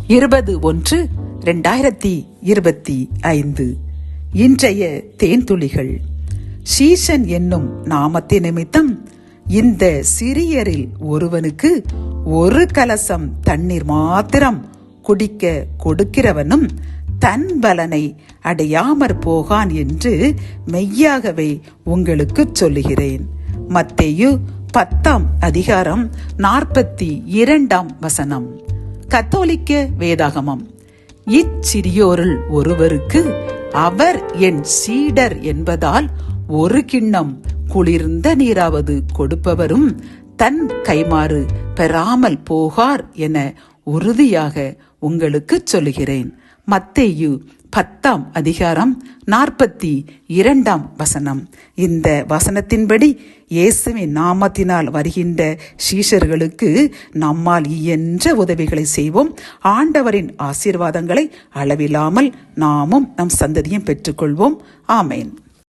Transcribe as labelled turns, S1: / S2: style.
S1: 20/1/2025. இன்றைய தேன்துளிகள். சீசன் என்னும் நாமத்தை நிமித்தம் இந்த சிறியரில் ஒருவனுக்கு ஒரு கலசம் தண்ணீர் மாத்திரம் குடிக்க கொடுக்கிறவனும் தன் பலனை அடையாமற் போகான் என்று மெய்யாகவே உங்களுக்கு சொல்லுகிறேன். மத்தேயு 10:42. கத்தோலிக்க வேதாகமம். இச்சிறியோருள் ஒருவருக்கு அவர் என் சீடர் என்பதால் ஒரு கிண்ணம் குளிர்ந்த நீராவது கொடுப்பவரும் தன் கைமாறு பெறாமல் போகார் என உறுதியாக உங்களுக்கு சொல்லுகிறேன். மத்தேயு 10:42. இந்த வசனத்தின்படி இயேசுவின் நாமத்தினால் வருகின்ற சீஷர்களுக்கு நம்மால் இயன்ற உதவிகளை செய்வோம். ஆண்டவரின் ஆசீர்வாதங்களை அளவில்லாமல் நாமும் நம் சந்ததியும் பெற்றுக்கொள்வோம். ஆமேன்.